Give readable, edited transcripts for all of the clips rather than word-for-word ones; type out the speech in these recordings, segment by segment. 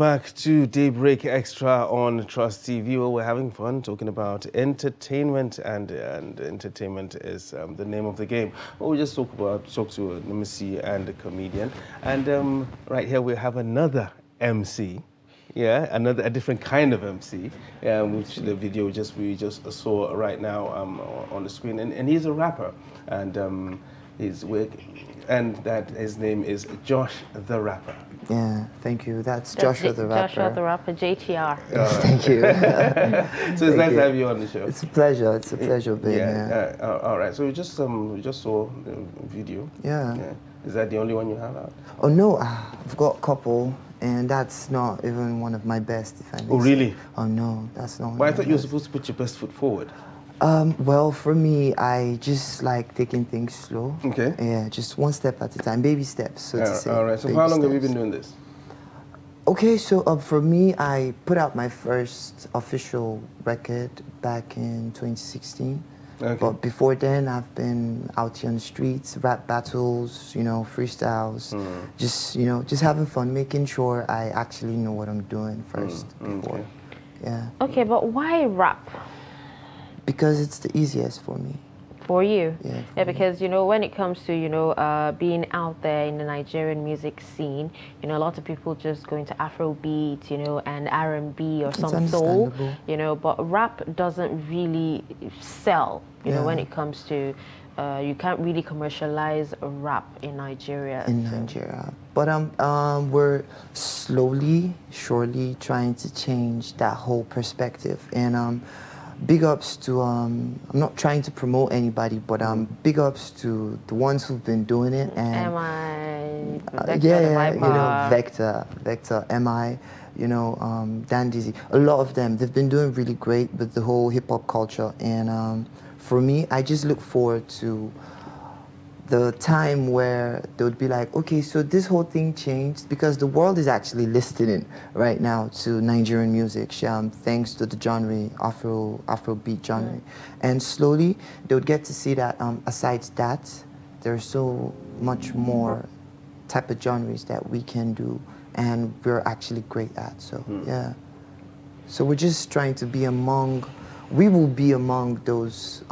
Back to Daybreak Extra on Trust TV. Well, we're having fun talking about entertainment, and entertainment is the name of the game. Well, we just talk to an MC and a comedian, and right here we have another MC. Yeah, a different kind of MC, which the video we just saw right now on the screen, and he's a rapper, and that his name is Josh the Rapper. Yeah, thank you. That's Joshua the Rapper. Joshua the Rapper, JTR. Yes, thank you. So it's nice to have you on the show. It's a pleasure. It's a pleasure being here. All right. So we just saw the video. Yeah. Is that the only one you have out? Oh no, I've got a couple, and that's not even one of my best. If I may Oh really? Say. Oh no, that's not. Well, I thought you were supposed to put your best foot forward. Well, for me, I just like taking things slow. Okay. Yeah, just one step at a time, baby steps, so to say. All right. So how long have you been doing this? Okay, so for me, I put out my first official record back in 2016. Okay. But before then, I've been out here on the streets, rap battles, freestyles, just having fun, making sure I actually know what I'm doing first before. Okay. Yeah. Okay, but why rap? Because it's the easiest for me. For you? Yeah, because, when it comes to, being out there in the Nigerian music scene, a lot of people just go into Afrobeat, and R&B or some soul, but rap doesn't really sell, when it comes to, you can't really commercialize rap in Nigeria. But we're slowly, surely trying to change that whole perspective. And big ups to, I'm not trying to promote anybody, but big ups to the ones who've been doing it. And Vector, MI, Dan Dizzy, a lot of them, they've been doing really great with the whole hip hop culture. And for me, I just look forward to the time where they would be like, okay, so this whole thing changed because the world is actually listening right now to Nigerian music, thanks to the genre, Afrobeat genre. And slowly, they would get to see that aside that, there's so much more type of genres that we can do and we're actually great at, so yeah. So we're just trying to be we will be among those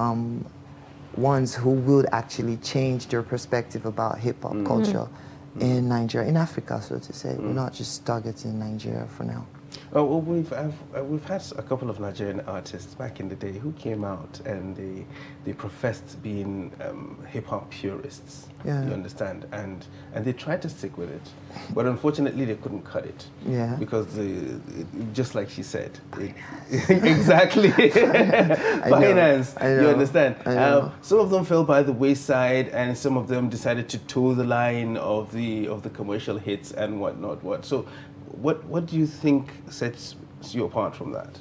ones who will actually change their perspective about hip-hop culture in Nigeria, in Africa, so to say. We're not just targeting Nigeria for now. Oh, well, we've had a couple of Nigerian artists back in the day who came out and they professed being hip-hop purists, you understand, and they tried to stick with it, but unfortunately they couldn't cut it. Yeah. Because just like she said, exactly. Finance, you understand. Some of them fell by the wayside, and some of them decided to toe the line of the commercial hits and whatnot. So, what do you think sets you apart from that?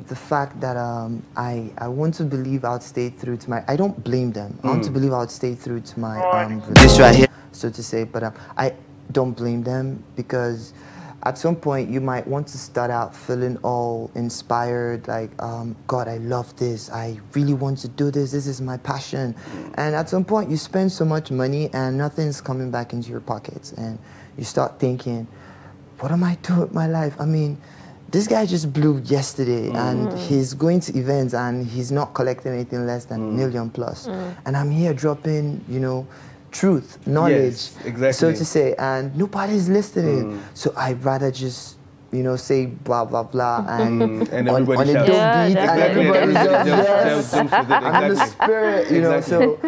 The fact that I want to believe I'll stay through to my... I don't blame them. I want to believe I'll stay through to my... this right here, so to say, but I don't blame them because at some point you might want to start out feeling all inspired, like, God, I love this. I really want to do this. This is my passion. And at some point you spend so much money and nothing's coming back into your pockets. And you start thinking, what am I doing with my life? I mean, this guy just blew yesterday and he's going to events and he's not collecting anything less than $1 million plus. And I'm here dropping, truth, knowledge, so to say, and nobody's listening. So I'd rather just, say blah, blah, blah, and, and on a dope beat, and everybody just, I'm in the spirit, so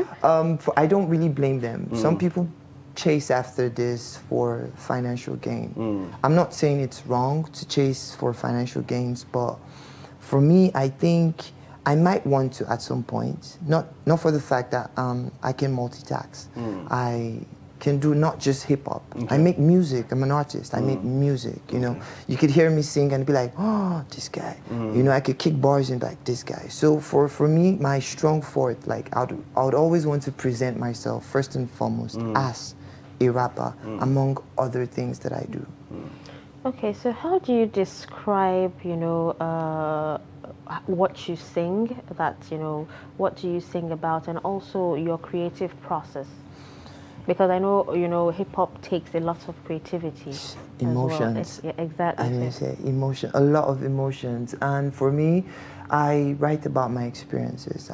I don't really blame them. Some people chase after this for financial gain. I'm not saying it's wrong to chase for financial gains, but for me, I think I might want to at some point, not for the fact that I can multitask. I can do not just hip-hop. I make music, I'm an artist, I make music, You could hear me sing and be like, oh, this guy. I could kick bars and be like, this guy. So for me, my strong forte, like I would always want to present myself first and foremost as a rapper, among other things that I do. Okay, so how do you describe, what you sing, what do you sing about, and also your creative process? Because I know, you know, hip hop takes a lot of creativity. Emotions. Well. Yeah, exactly. I mean, say emotion, a lot of emotions. And for me, I write about my experiences.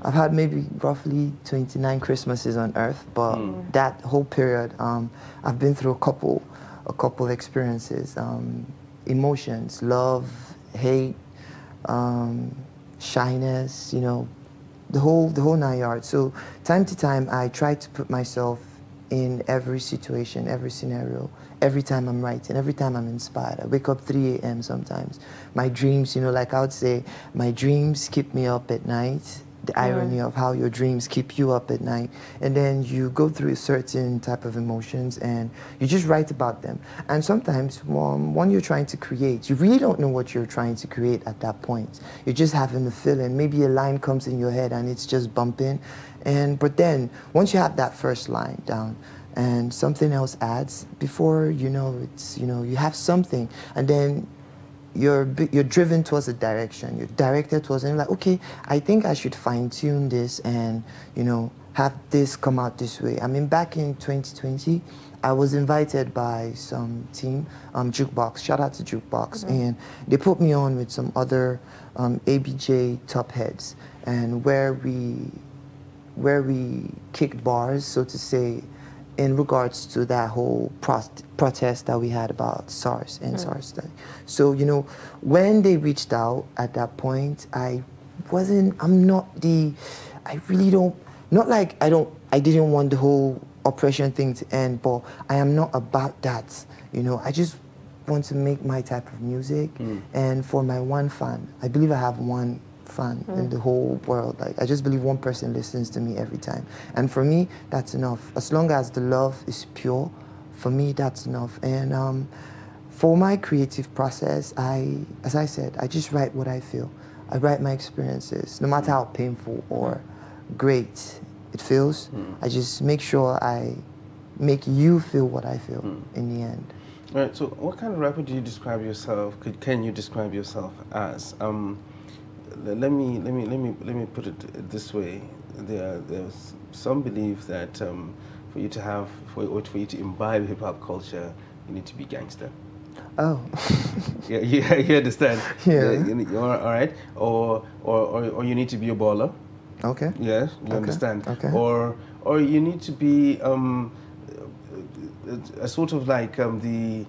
I've had maybe roughly 29 Christmases on Earth, but that whole period, I've been through a couple experiences, emotions, love, hate, shyness, you know, the whole 9 yards. So time to time, I try to put myself in every situation, every scenario, every time I'm writing, every time I'm inspired. I wake up 3 a.m. sometimes. My dreams, you know, like I would say, my dreams keep me up at night. The irony of how your dreams keep you up at night. And then you go through a certain type of emotions and you just write about them. And sometimes when you're trying to create, you really don't know what you're trying to create at that point. You're just having a feeling. Maybe a line comes in your head and it's just bumping. But then once you have that first line down and something else adds, before you know, you have something, and then you're driven towards a direction. You're directed towards, and you're like, okay, I think I should fine tune this and, you know, have this come out this way. I mean, back in 2020, I was invited by some team, Jukebox. Shout out to Jukebox, and they put me on with some other ABJ top heads, and where we kicked bars, so to say, in regards to that whole protest that we had about SARS and SARS study. So, you know, when they reached out at that point, I didn't want the whole oppression thing to end, but I am not about that. You know, I just want to make my type of music, and for my one fan, I believe I have one fan in the whole world. Like, I just believe one person listens to me every time. And for me, that's enough. As long as the love is pure, for me, that's enough. And for my creative process, as I said, I just write what I feel. I write my experiences, no matter how painful or great it feels. I just make sure I make you feel what I feel in the end. All right, so what kind of rapper do you describe yourself, can you describe yourself as? Let me put it this way. There's some belief that for you to imbibe hip hop culture, you need to be gangster. Oh. Yeah, you understand. Yeah. All right. Or you need to be a baller. Okay. Yes, you understand. Okay. Or you need to be a sort of like the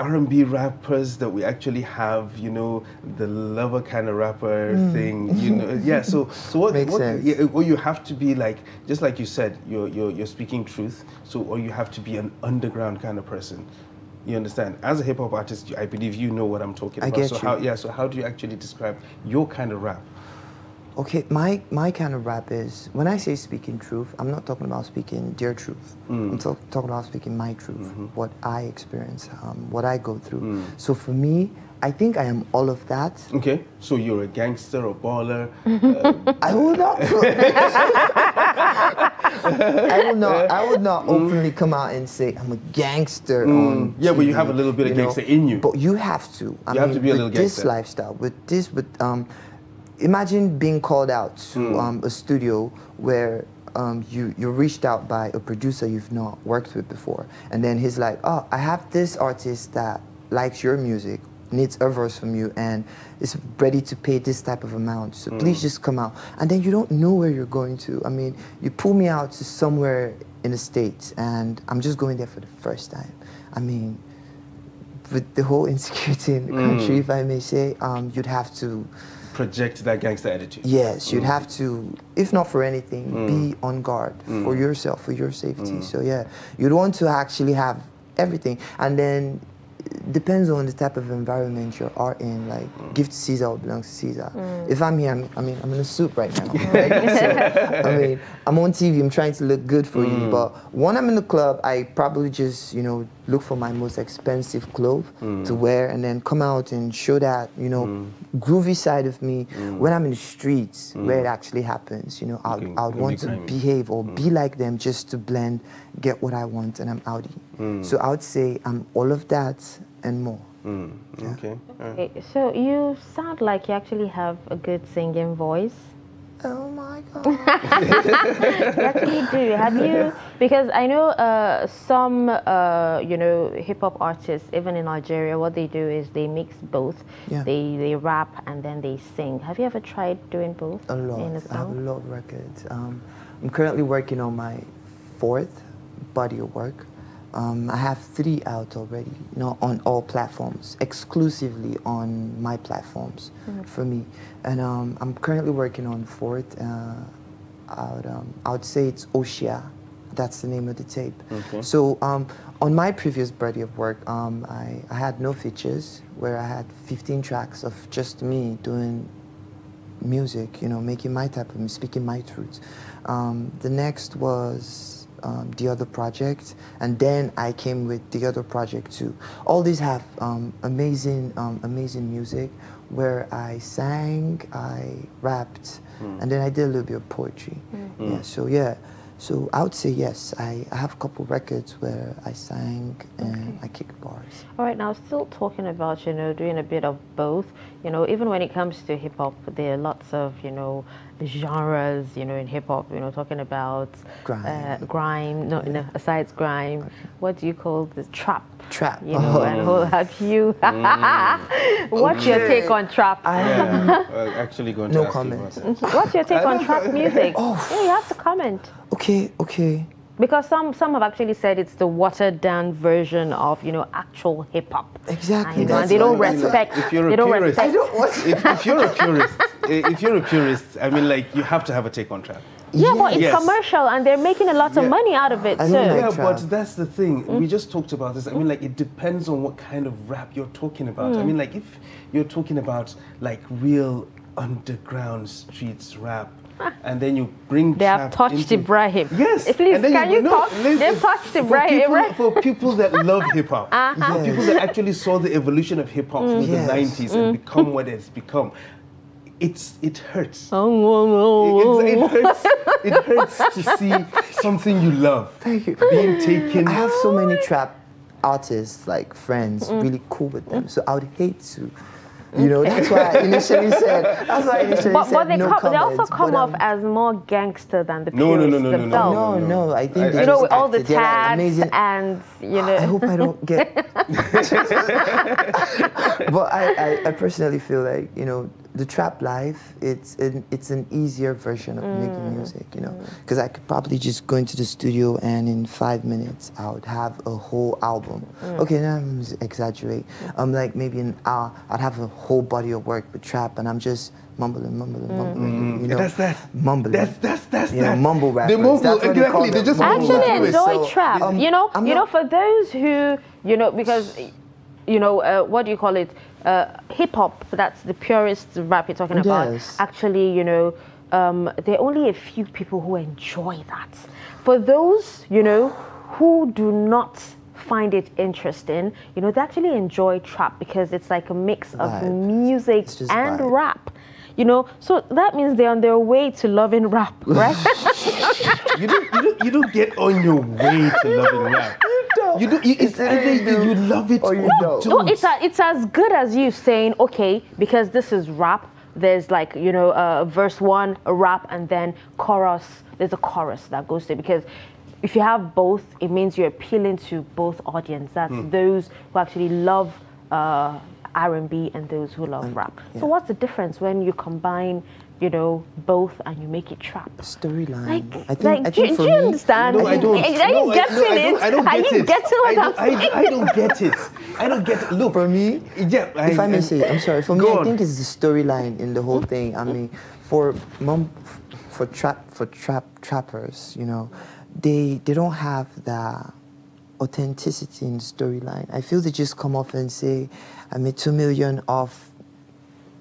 R&B rappers that we actually have, you know, the lover kind of rapper thing, you know. Yeah, so what sense. Yeah, or you have to be like, just like you said, you're speaking truth, so, or you have to be an underground kind of person. You understand? As a hip hop artist, I believe you know what I'm talking about. So how do you actually describe your kind of rap? Okay, my kind of rap is, when I say speaking truth, I'm not talking about speaking their truth. I'm talking about speaking my truth, what I experience, what I go through. So for me, I think I am all of that. Okay, so you're a gangster, a baller. I will not. I would not openly come out and say I'm a gangster on yeah, TV, but you have a little bit of gangster in you. But you have to. You have to be a little gangster. This lifestyle, imagine being called out to a studio where you're reached out by a producer you've not worked with before, and then he's like, oh, I have this artist that likes your music, needs a verse from you, and is ready to pay this type of amount, so please just come out. And then you don't know where you're going to. I mean, you pull me out to somewhere in the States, and I'm just going there for the first time. I mean, with the whole insecurity in the country, if I may say, you'd have to project that gangster attitude. Yes, you'd have to, if not for anything, be on guard for yourself, for your safety. So yeah, you'd want to actually have everything. And then depends on the type of environment you are in. Like, give to Caesar what belongs to Caesar. If I'm here, I'm in a suit right now. Right? So, I mean, I'm on TV, I'm trying to look good for you. But when I'm in the club, I probably just, you know, look for my most expensive clothes to wear, and then come out and show that, you know, groovy side of me when I'm in the streets, where it actually happens. You know, I'd want to behave or be like them just to blend, get what I want, and I'm outie. So I would say I'm all of that and more. Yeah. Okay. Okay. So you sound like you actually have a good singing voice. Oh my God. You actually do. Have you? Because I know some, you know, hip hop artists, even in Nigeria, what they do is they mix both. Yeah. They rap and then they sing. Have you ever tried doing both? A lot. In a I have a song? lot of records. I'm currently working on my 4th body of work. I have 3 out already, you know, on all platforms, exclusively on my platforms for me. And I'm currently working on 4th. I would say it's Oshia. That's the name of the tape. Okay. So on my previous body of work, I had no features, where I had 15 tracks of just me doing music, you know, making my type of music, speaking my truths. The next was the other project, and then I came with the other project too. All these have amazing music, where I sang, I rapped, and then I did a little bit of poetry. Yeah, so I would say yes. I have a couple records where I sang and I kicked bars. All right, now still talking about, you know, doing a bit of both. You know, even when it comes to hip hop, there are lots of, you know, genres, you know, in hip hop, you know, talking about grime, no, aside grime, what do you call this? Trap. Trap. You know, and who have you? What's your take on trap? Actually going to No ask comment. you about What's your take on trap music? Oh. Yeah, you have to comment. Okay. Because some have actually said it's the watered down version of, you know, actual hip hop. Exactly. And, you know, and they don't respect. If you're a they don't purist, respect. if you're a purist, I mean, like, you have to have a take on trap. Yeah, but it's Yes. commercial and they're making a lot of money out of it I too. know, Yeah, like but trap. that's the thing. We just talked about this. I mean, like, it depends on what kind of rap you're talking about. I mean, like, if you're talking about, like, real underground streets rap, and then you bring They have trap touched into, Ibrahim. Yes. Please, and then can you talk? listen, They've touched for Ibrahim. for people that love hip hop, for people that actually saw the evolution of hip hop through Yes. the 90s and become what it's become. It hurts. Oh, It hurts to see something you love Thank you. being taken. I have so many trap artists, like friends, really cool with them. So I would hate to, you know, that's why I initially said, But they, no they also comments, come but, off as more gangster than the No, no, purists no, no, no, themselves. No, I think they You know, just with all the acted. They're like tats amazing. and, you I know. hope I don't get. But I personally feel like, you know, the trap life, it's an easier version of making music, you know, because I could probably just go into the studio and in 5 minutes I would have a whole album. Okay, now I'm exaggerate. Like maybe an hour, I'd have a whole body of work with trap, and I'm just mumbling, you know, That's that. mumbling. That's you know, that. mumble rappers. They mumble, That's what they call exactly. They them. just I mumble. actually That's it. enjoy So, trap. You know, I'm you know, not- for those who, you know, because, you know, what do you call it? Hip hop. That's the purest rap you're talking about. Yes. Actually, you know, there are only a few people who enjoy that. For those, you know, who do not find it interesting, you know, they actually enjoy trap because it's like a mix of Vibe. music It's just and vibe. rap. You know, so that means they're on their way to loving rap, right? You don't get on your way to loving rap. You do. It's either you love it or you don't. No, it's as good as you saying, okay, because this is rap. There's like, you know, verse 1, a rap, and then chorus. There's a chorus that goes there, because if you have both, it means you're appealing to both audience. That's those who actually love R&B and those who love rap. yeah. So what's the difference when you combine, you know, both and you make it trap? Storyline. Like, do you understand? No, I don't. Are you No, getting it? I don't Are get you it. getting what I'm saying? I don't get it. I don't get it. Look, For me, yeah. if I may say, I'm sorry. For me, Go I on. think it's the storyline in the whole thing. I mean, for trappers, you know, they don't have the authenticity in the storyline. I feel they just come off and say, I made 2 million off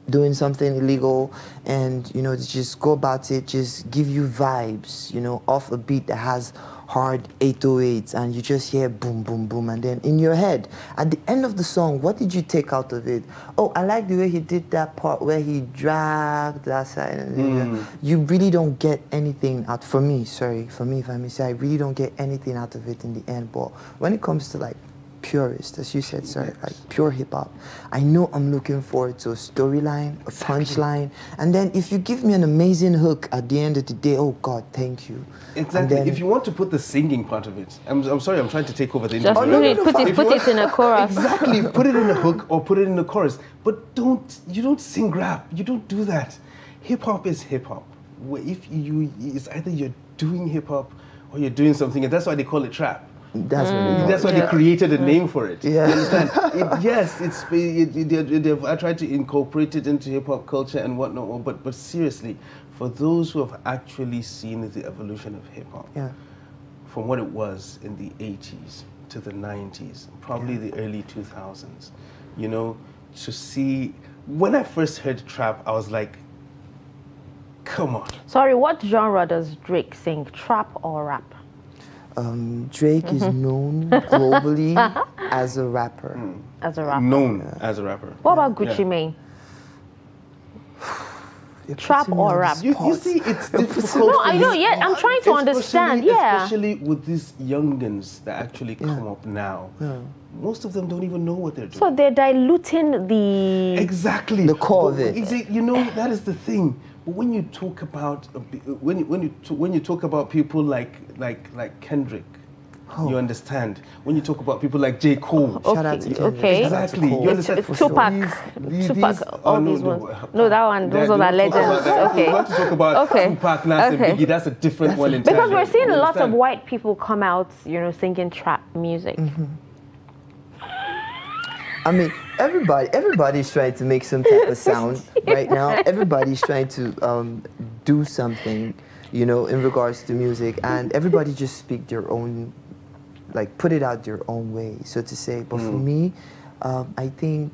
doing something illegal, and you know, to just go about it, just give you vibes, you know, off a beat that has hard 808s, and you just hear boom, boom, boom, and then in your head, at the end of the song, what did you take out of it? Oh, I like the way he did that part where he dragged that side. And you really don't get anything out. For me, if I may say, I really don't get anything out of it in the end. But when it comes to like purist, as you said, sorry, like pure hip hop, I know I'm looking forward to a storyline, a punchline, and then if you give me an amazing hook at the end of the day, oh God, thank you. Exactly. Then, if you want to put the singing part of it, I'm sorry, I'm trying to take over the Just interview. put it in a chorus. Exactly. Put it in a hook or put it in a chorus, but you don't sing rap. You don't do that. Hip hop is hip hop. It's either you're doing hip hop or you're doing something, and that's why they call it trap. That's why they created a name for it. Yeah. You understand? I tried to incorporate it into hip hop culture and whatnot, but seriously, for those who have actually seen the evolution of hip hop, from what it was in the 80s to the 90s, probably the early 2000s, you know, to see, when I first heard trap, I was like, come on. Sorry, what genre does Drake sing? Trap or rap? Drake is known globally as a rapper. As a rapper. Known as a rapper. What about Gucci Mane? Trap or rap? You see, it's difficult. No, I know, I'm trying to understand, Especially with these youngins that actually come up now. Most of them don't even know what they're doing. So they're diluting the... Exactly. The core of it. You know, that is the thing. But when you talk about when you talk about people like Kendrick, you understand. When you talk about people like J. Cole, shout out to Kendrick. Okay. Exactly. You understand. Tupac, all these ones. No, that one. Those are legends. Okay. We want to talk about Tupac, Nas, and Biggie. That's a different one entirely. Because we're seeing a lot of white people come out, you know, singing trap music. I mean, everybody's trying to make some type of sound right now. Everybody's trying to do something, you know, in regards to music, and everybody just speak their own, like put it out their own way, so to say. But for me, I think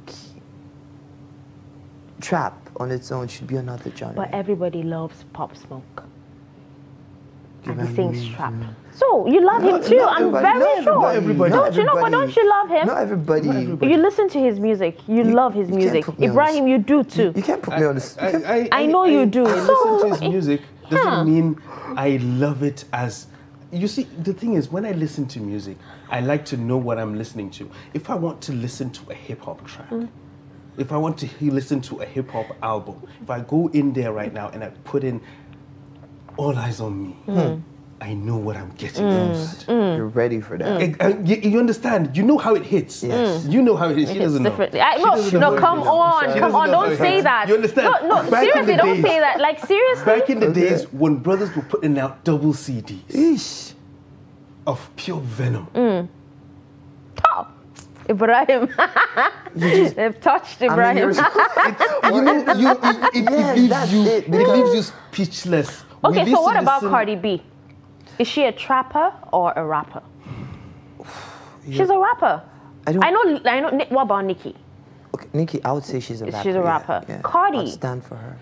trap on its own should be another genre. But everybody loves Pop Smoke. And he sings trap. So you love him too, I'm very sure. Don't you know, but don't you love him? Not everybody. You listen to his music, you love his music. Ibrahim, you do too. You can't put me on the spot. I know you do. I listen to his music, doesn't mean I love it as... You see, the thing is, when I listen to music, I like to know what I'm listening to. If I want to listen to a hip-hop track, if I want to listen to a hip-hop album, if I go in there right now and I put in All Eyes on Me, I know what I'm getting from that. You're ready for that. You understand? You know how it hits. Yes. You know how it hits. She doesn't know. Come on, don't say that. You understand? No, seriously, don't say that. Like, seriously? Back in the days when brothers were putting out double CDs of pure venom. Oh, Ibrahim. They've touched Ibrahim. It leaves you speechless. Okay, so what about Cardi B? Is she a trapper or a rapper? She's a rapper. I know. What about Nicki? Okay, Nicki, I would say she's a rapper. She's a rapper. Yeah. Cardi. I'd stand for her.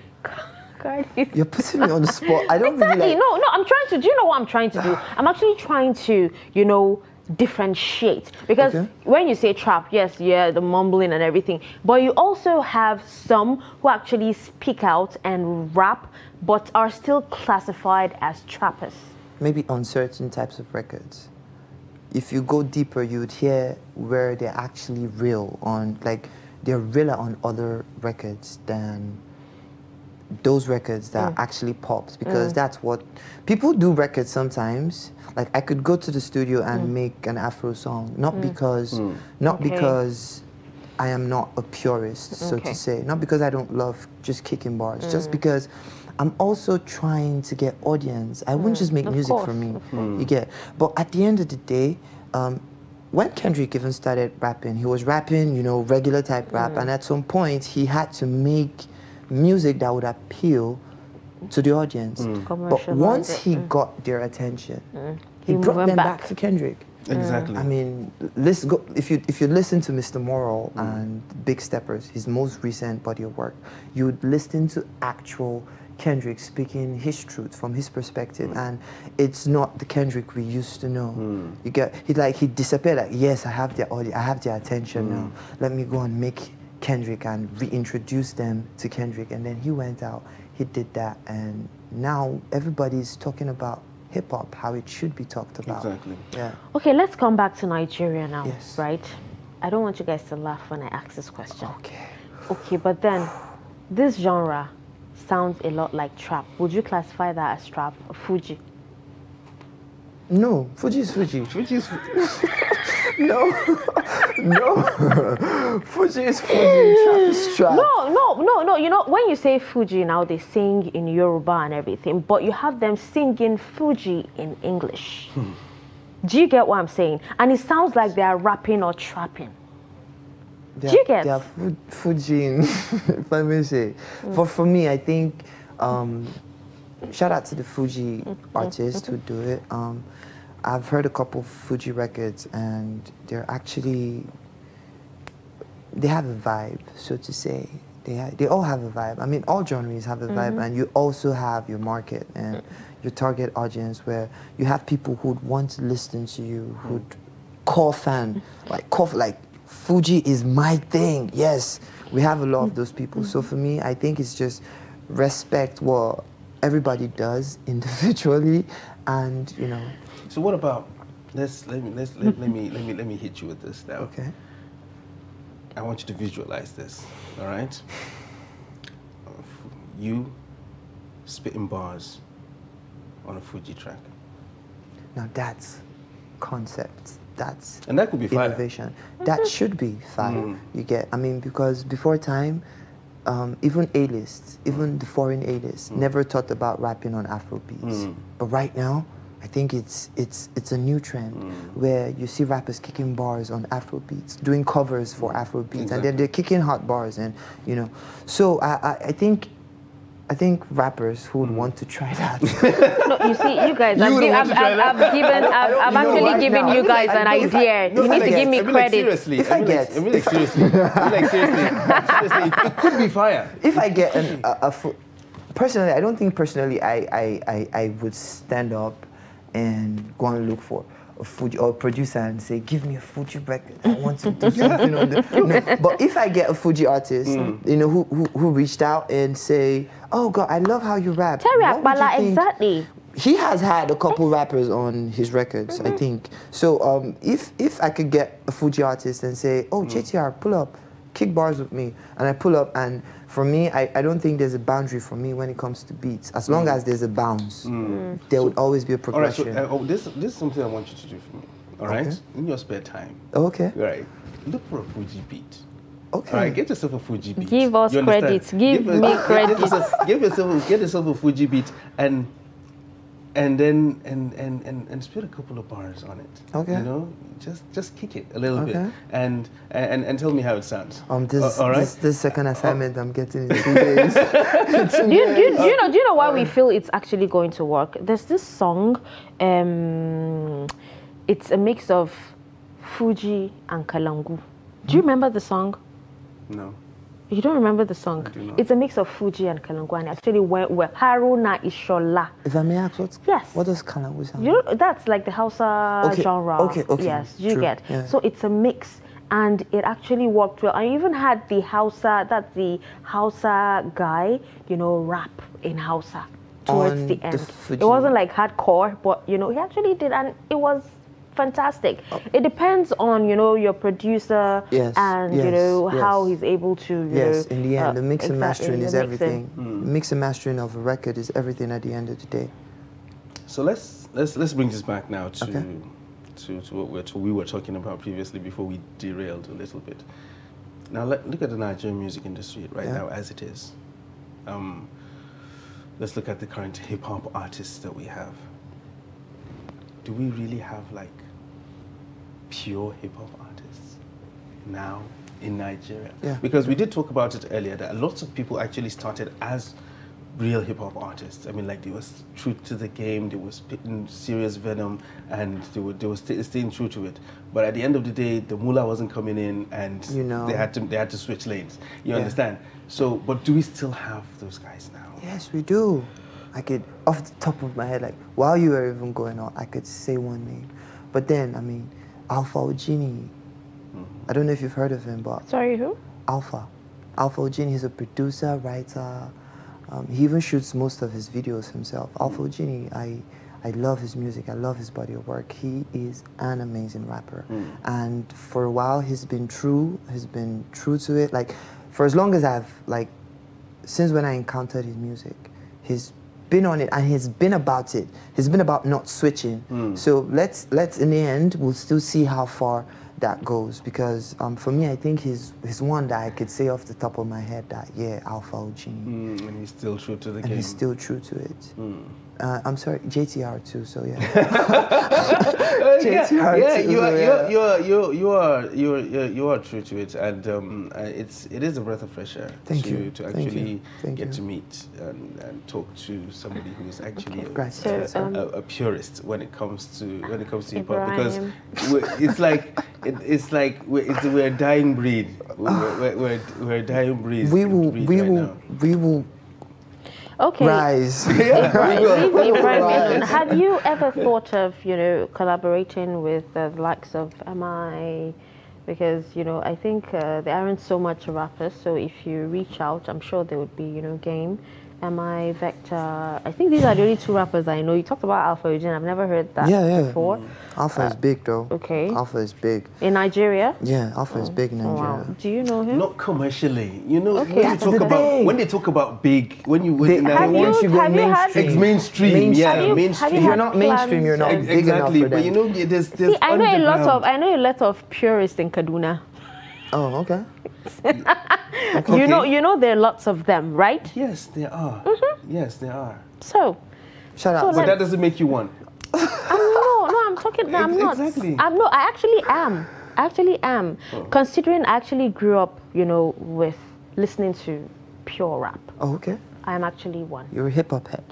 Cardi. You're putting me on the spot. I don't exactly. really like... No, I'm trying to. Do you know what I'm trying to do? I'm actually trying to, you know, differentiate, because when you say trap, yes, the mumbling and everything, but you also have some who actually speak out and rap but are still classified as trappers. Maybe on certain types of records. If you go deeper, you would hear where they're actually real on, like, they're realer on other records than those records that actually pops, because that's what people do. Records sometimes, like I could go to the studio and make an Afro song, not because I am not a purist, so to say, not because I don't love just kicking bars, just because I'm also trying to get audience. I wouldn't just make music for me, you get. But at the end of the day, when Kendrick even started rapping, he was rapping, you know, regular type rap, and at some point he had to make music that would appeal to the audience. But once he got their attention, he brought them back to Kendrick. Exactly. I mean, let's go. If you listen to Mr. Moral and Big Steppers, his most recent body of work, you would listen to actual Kendrick speaking his truth from his perspective, and it's not the Kendrick we used to know. You get, he disappeared. Like, yes, I have their audience, I have their attention now. Let me go and make Kendrick and reintroduce them to Kendrick. And then he went out, he did that, and now everybody's talking about hip-hop, how it should be talked about. Exactly. Yeah. Okay, let's come back to Nigeria now, Yes. right? I don't want you guys to laugh when I ask this question. Okay. Okay, but then this genre sounds a lot like trap. Would you classify that as trap or Fuji? No, Fuji is Fuji. Fuji is No, no. Fuji is Fuji. Trap is trap. No. You know, when you say Fuji now, they sing in Yoruba and everything, but you have them singing Fuji in English. Do you get what I'm saying? And it sounds like they are rapping or trapping. Do you get? They are Fuji, if I may say. But for me, I think, shout out to the Fuji artists who do it. I've heard a couple of Fuji records, and they're actually, they have a vibe, so to say. They all have a vibe. I mean, all genres have a vibe, and you also have your market and your target audience, where you have people who'd want to listen to you, who'd core fan, like Fuji is my thing. Yes, we have a lot of those people. So for me, I think it's just respect what everybody does individually, and you know. So what about let me hit you with this now. Okay. I want you to visualize this. All right. You spitting bars on a Fuji track. Now that's concept. That's And that could be fire. innovation. That should be fire. You get, I mean, because before time, even A-lists, even the foreign A-lists, never thought about rapping on Afro beats. But right now, I think it's a new trend where you see rappers kicking bars on Afro beats, doing covers for Afro beats, and then they're kicking hot bars, and you know. So I think rappers who would want to try that. No, you see, you guys, I've actually given you guys an idea. You need to give me credit. Seriously, seriously, it could be fire. If I get personally, I don't think personally I would stand up and go and look for a Fuji or a producer and say, give me a Fuji record, I want to do something on the... No. But if I get a Fuji artist, you know, who reached out and say, oh God, I love how you rap. Terry Akbala, exactly. He has had a couple rappers on his records, I think. So if I could get a Fuji artist and say, oh, JTR, pull up, kick bars with me, and I pull up, and for me, I don't think there's a boundary for me when it comes to beats. As long as there's a bounce, there would always be a progression. All right, so this is something I want you to do for me. All right, Okay. in your spare time. Okay. Right, look for a Fuji beat. Okay. All right, get yourself a Fuji beat. Give us You understand? credits. Give me credits. Get yourself a Fuji beat and spit a couple of bars on it. Okay. You know, just kick it a little bit Okay. and tell me how it sounds. All right. This second assignment I'm getting in 2 days. Do you know why we feel it's actually going to work? There's this song, it's a mix of Fuji and Kalangu. Do you remember the song? No. You don't remember the song? I do not. It's a mix of Fuji and Kalangu, and actually went well. Haruna Ishola. If I may ask, what does Kalangu sound? You know, that's like the Hausa genre. Okay. Yes, you True. get. Yeah. So it's a mix, and it actually worked well. I even had the Hausa guy, you know, rap in Hausa towards On the the end. Fuji. It wasn't like hardcore, but you know, he actually did, and it was fantastic. It depends on, you know, your producer and you know how he's able to you know, in the end, the mix and mastering is the everything. Mix and mastering of a record is everything at the end of the day. So let's bring this back now to Okay. to what we were talking about previously before we derailed a little bit. Now look at the Nigerian music industry right now as it is. Let's look at the current hip hop artists that we have. Do we really have like pure hip hop artists now in Nigeria? Yeah. Because we did talk about it earlier that lots of people actually started as real hip hop artists. I mean, like they were true to the game, they were spitting serious venom, and they were staying true to it. But at the end of the day, the mullah wasn't coming in, and You know. they had to switch lanes. You understand? So, but do we still have those guys now? Yes, we do. I could, off the top of my head, like, while you were even going on, I could say one name. But then, I mean, Alpha Ogini. I don't know if you've heard of him, but... Sorry, who? Alpha Ogini, he's a producer, writer. He even shoots most of his videos himself. Alpha Ogini, I I love his music. I love his body of work. He is an amazing rapper. And for a while, he's been true to it. Like, for as long as since when I encountered his music, he's been on it and he's been about it. He's been about not switching. So let's in the end, we'll still see how far that goes, because for me, I think he's one that I could say off the top of my head that, yeah, Alpha OG. And he's still true to the game. And he's still true to it. I'm sorry, JTR too, so yeah. JTR too, you are true to it, and it is a breath of fresh air to actually get to meet and talk to somebody who is actually a purist when it comes to hip hop, because we're a dying breed. We're a dying breed. We will. Okay. Rise. Have you ever thought of, collaborating with the likes of MI? Because, I think there aren't so much rappers, so if you reach out, I'm sure there would be, game. MI, Vector. I think these are the only two rappers I know. You talked about Alpha OG, I've never heard that before. Alpha is big, though. Okay. Alpha is big. In Nigeria? Yeah, Alpha is big in Nigeria. Wow. Do you know him? Not commercially. When they talk about big, when you go mainstream. Mainstream. If you're not mainstream, you're not big enough for them. But there's I know a lot of purists in Kaduna. Oh, okay. Okay. You know there are lots of them, right? Yes, there are. Yes, there are. So, shut up. But that doesn't make you one. I'm talking. I'm not. Exactly. I'm not. I actually am. Considering I actually grew up, with listening to pure rap. Oh, okay. I am actually one. You're a hip hop head.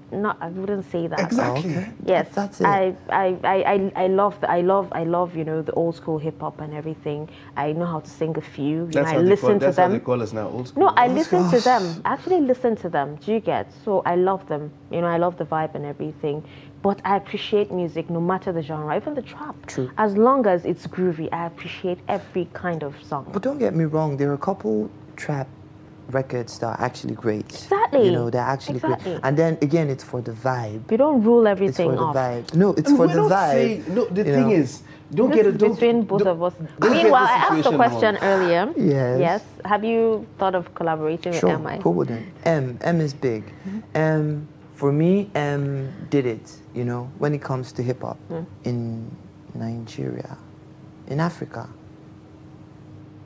No, I wouldn't say that. Exactly. Okay. Yes, that's it. I love the old school hip hop and everything. I know how to sing a few. That's I listen to them. That's how they call us now, old school. No, I listen to them. I actually listen to them. Do you get? So I love them. I love the vibe and everything. But I appreciate music no matter the genre, even the trap. True. As long as it's groovy, I appreciate every kind of song. But don't get me wrong, there are a couple trap records that are actually great. Exactly. They're actually great. And then again, it's for the vibe. You don't rule everything off. It's for the vibe. No, it's for the vibe. The thing is, don't get it between both of us. Meanwhile, I asked a question earlier. Yes. Yes. Have you thought of collaborating with MI? Who wouldn't? M is big. For me, M did it. When it comes to hip hop in Nigeria, in Africa.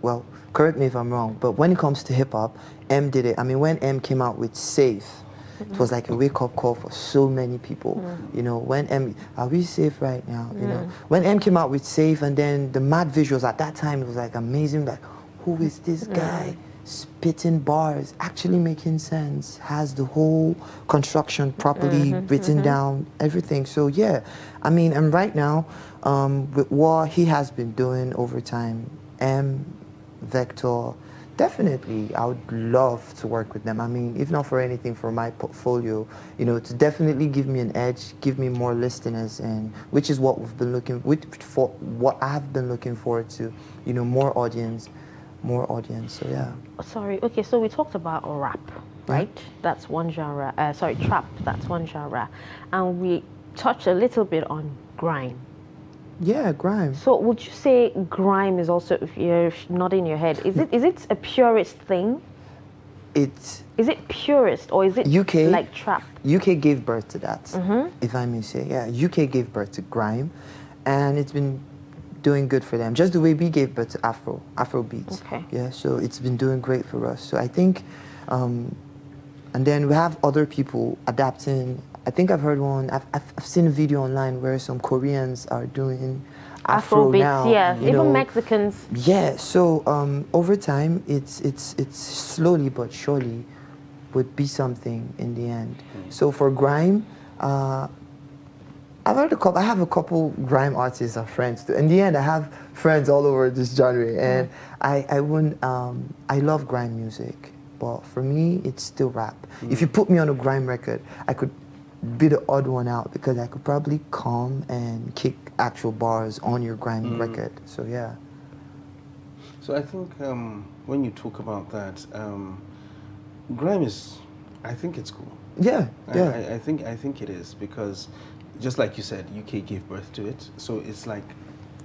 Well, correct me if I'm wrong, but when it comes to hip hop, M did it. I mean, when M came out with Safe, it was like a wake-up call for so many people. When M, are we safe right now? When M came out with Safe, and then the mad visuals at that time, it was like amazing. Like, who is this guy? Spitting bars, actually making sense, has the whole construction properly written down, everything. So yeah, I mean, and right now, with what he has been doing over time, M, Vector, definitely, I would love to work with them. I mean, if not for anything, for my portfolio, to definitely give me an edge, give me more listeners, and which is what we've been looking for, what I've been looking forward to, more audience. So yeah. Sorry. Okay. So we talked about rap, right? That's one genre. Trap. That's one genre, and we touched a little bit on grime. Yeah, grime. So would you say grime is also, if you're nodding your head, is it a purist thing? Is it purist or is it UK, like trap? UK gave birth to that, if I may say. Yeah, UK gave birth to grime, and it's been doing good for them. Just the way we gave birth to Afro beats. Okay. Yeah, so it's been doing great for us. So I think, and then we have other people adapting. I think I've heard one. I've seen a video online where some Koreans are doing Afro beats, now. yes, even Mexicans. Yeah. So over time, it's slowly but surely would be something in the end. So for grime, I have a couple grime artists as friends too. In the end, I have friends all over this genre, and I love grime music, but for me, it's still rap. If you put me on a grime record, I could be the odd one out because I could probably come and kick actual bars on your grime record. So yeah. So I think when you talk about that, grime is, I think it's cool. Yeah, yeah. I think it is, because just like you said, UK gave birth to it, so it's like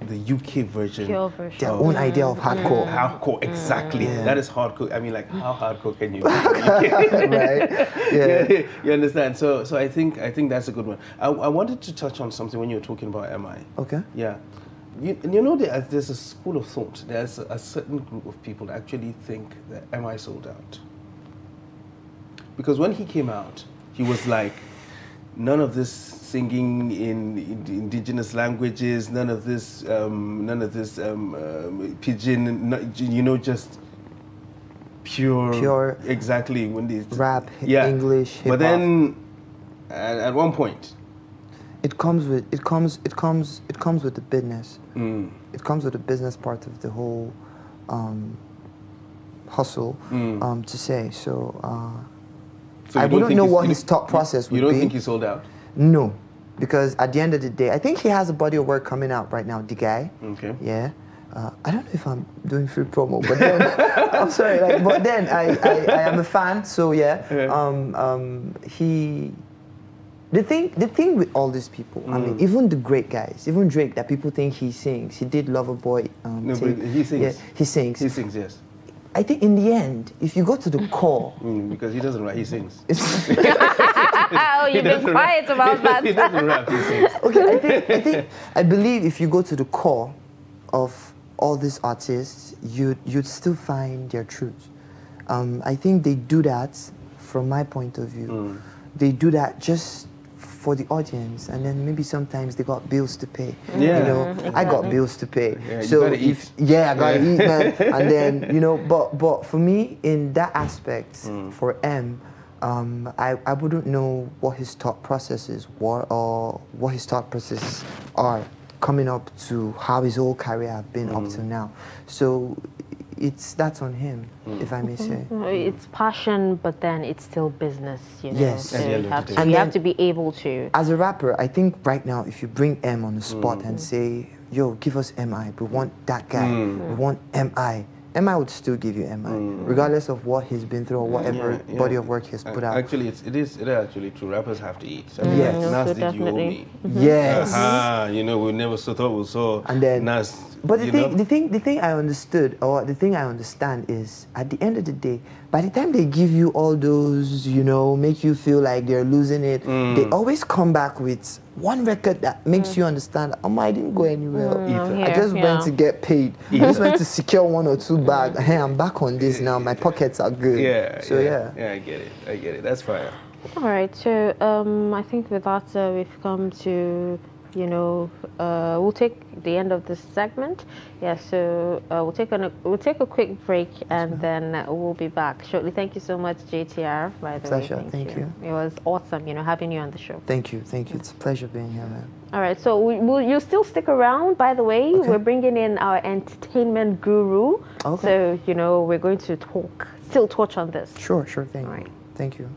the UK version. Pure version. Their own idea of hardcore. Hardcore, exactly. Yeah. That is hardcore. I mean, like, how hardcore can you be? Right? Yeah. You understand? So I think that's a good one. I wanted to touch on something when you were talking about MI. Okay. Yeah. You know, there's a school of thought. There's a certain group of people that actually think that MI sold out. Because when he came out, he was like, none of this singing in indigenous languages, none of this pidgin, you know, just pure. Exactly. When they rap, English, hip-hop. But then, at one point, it comes with the business. It comes with the business part of the whole hustle. To say so. So I wouldn't know what his thought process would be. You don't think he sold out? No, because at the end of the day, I think he has a body of work coming out right now, the guy. Okay. Yeah. I don't know if I'm doing free promo, but then, I'm sorry, like, but then I am a fan, so yeah. The thing with all these people, I mean, even the great guys, even Drake, that people think he sings. He did Loverboy. No, but he sings. Yeah, he sings. He sings, yes. I think in the end, if you go to the core... because he doesn't rap, he sings. Oh, you've been quiet about that. He doesn't rap, he sings. Okay, I believe if you go to the core of all these artists, you'd still find their truth. I think they do that, from my point of view. They do that just for the audience, and then maybe sometimes they got bills to pay. Yeah. You know, Exactly. I got bills to pay. Yeah, so I gotta eat, man. And then, you know, but for me, in that aspect, for M, I wouldn't know what his thought processes were, or what his thought processes are coming up to how his whole career have been up till now. So that's on him, if I may say. It's passion, but then it's still business, you know. Yes. So At the end you of the have day. to, be able to. As a rapper, I think right now, if you bring M on the spot and say, yo, give us MI, we want that guy, we want MI would still give you MI, regardless of what he's been through or whatever body of work he's put out. Actually, it is actually true. Rappers have to eat. I mean, Yes. Nas So did you owe me. Yes. You know, we never thought we saw And then, Nas. but the thing I understood, or the thing I understand is, at the end of the day, by the time they give you all those, you know, make you feel like they're losing it, they always come back with one record that makes you understand, I didn't go anywhere. I just went to get paid. I just went to secure 1 or 2 bags. Hey, I'm back on this now. My pockets are good. Yeah. So yeah, I get it. That's fire. All right, so I think with that, we've come to, you know, we'll take the end of this segment. Yeah, so we'll take a quick break, and then we'll be back shortly. Thank you so much, JTR. By the Pleasure. way, Thank you. It was awesome, you know, having you on the show. Thank you. It's a pleasure being here, man. All right, so you still stick around, by the way. Okay. We're bringing in our entertainment guru. Okay. So, you know, we're going to still touch on this. Sure thing. All right. Thank you.